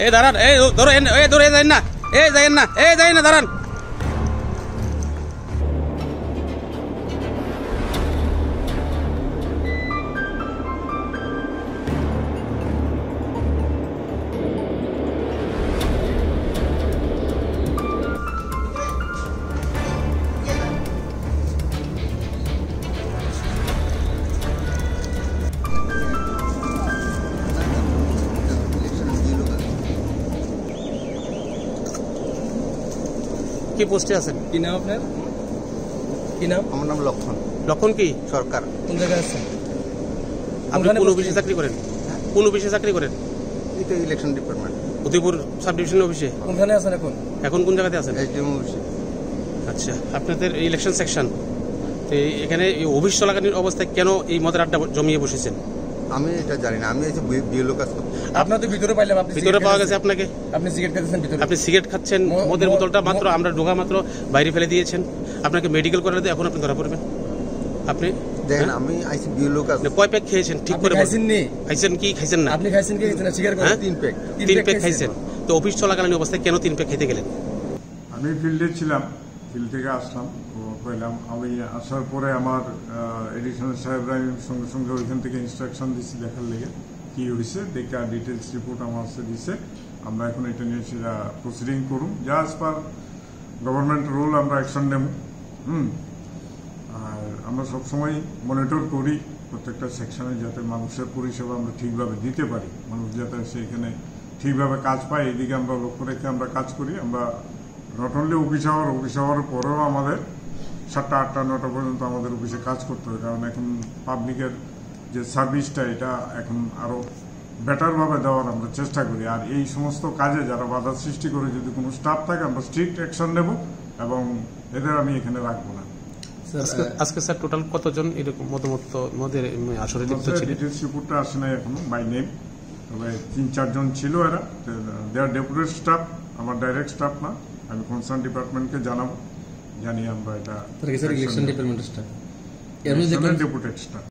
এই দাঁড়ান, এই ধরো, এই ধরে যাই না, এই যাইন না, এই যাই না, দাঁড়ান। কি পোস্টে আছেন? কি নাম আপনার? কি নাম? আমার নাম লক্ষণ। লক্ষণ কি সরকার। কোন জায়গায় আছেন? আপনি কোন অফিসে চাকরি করেন? কোন অফিসে চাকরি করেন? এটা election department, Udaipur sub division অফিসে। কোনখানে আছেন এখন? এখন কোন জায়গাতে আছেন? এসডিএম অফিসে। আচ্ছা, আপনাদের ইলেকশন সেকশন, তো এখানে এই অফিস চলাকালীন অবস্থায় কেন এই মদের আড্ডা জমিয়ে বসেছেন? আমি এটা জানি না, আমি এসে বিএলও কাজ করতে। আপনার তো ভিতরে পাইলাম, আপনি ভিতরে পাওয়া গেছে আপনাকে, আপনি সিগারেট খাচ্ছেন ভিতরে। আপনি সিগারেট খাচ্ছেন, মদের বোতলটা মাত্র আমরা ঢোকা মাত্র বাইরে ফেলে দিয়েছেন, আপনাকে মেডিকেল করালে এখন আপনি ধরা পড়বেন। আপনি দেখেন আমি আইসি বিএলও কাজ। কয় প্যাক খেয়েছেন ঠিক করে? খাইছেন নি? খাইছেন কি খাইছেন না? আপনি খাইছেন কি খাইছেন না? সিগারেট হ্যাঁ? 3 প্যাক। 3 প্যাক খাইছেন। তো অফিস চলাকালীন অবস্থায় কেন 3 প্যাক খেতে গেলেন? আমি ফিল্ডে ছিলাম, ফিল্ড থেকে আসলাম, পেলাম। আমি আসার পরে আমার এডিশনাল সাহেবরা সঙ্গে সঙ্গে ওইখান থেকে ইনস্ট্রাকশন দিচ্ছি দেখার লেগে কি হয়েছে, দেখে ডিটেলস রিপোর্ট আমার কাছে দিচ্ছে। আমরা এখন এটা নিয়ে প্রসিডিং করুন, যা অ্যাজ পার গভর্নমেন্ট রুল আমরা অ্যাকশন নেব। আর আমরা সবসময় মনিটর করি প্রত্যেকটা সেকশনে, যাতে মানুষের পরিষেবা আমরা ঠিকভাবে দিতে পারি, মানুষ যাতে সেখানে ঠিকভাবে কাজ পায়, এদিকে আমরা লক্ষ্য রেখে আমরা কাজ করি। আমরা নট অনলি অফিস আওয়ারের পরেও আমাদের 7টা 8টা 9টা পর্যন্ত আমাদের অফিসে কাজ করতে হয়, কারণ এখন পাবলিকের যে সার্ভিসটা এটা এখন আরো বেটারভাবে দেওয়ার আমরা চেষ্টা করি। আর এই সমস্ত কাজে যারা বাধা সৃষ্টি করে যদি কোনো স্টাফ থাকে আমরা স্ট্রিক্ট অ্যাকশন নেব এবং এদের আমি এখানে রাখবো না। আজকে স্যার টোটাল কতজন এরকম মদের আসরে যুক্ত ছিলেন? ডিটেলস রিপোর্টটা আসে না এখন বাই নেম, তবে 3-4 জন ছিল এরা। দে আর ডেপুটেড স্টাফ, আমার ডাইরেক্ট স্টাফ না। আমি কনসার্ন ডিপার্টমেন্টকে জানাবো, জানিয়ে আমরা এটা ইলেকশন ডিপার্টমেন্টের স্টাফ, ডেপুটেড স্টাফ।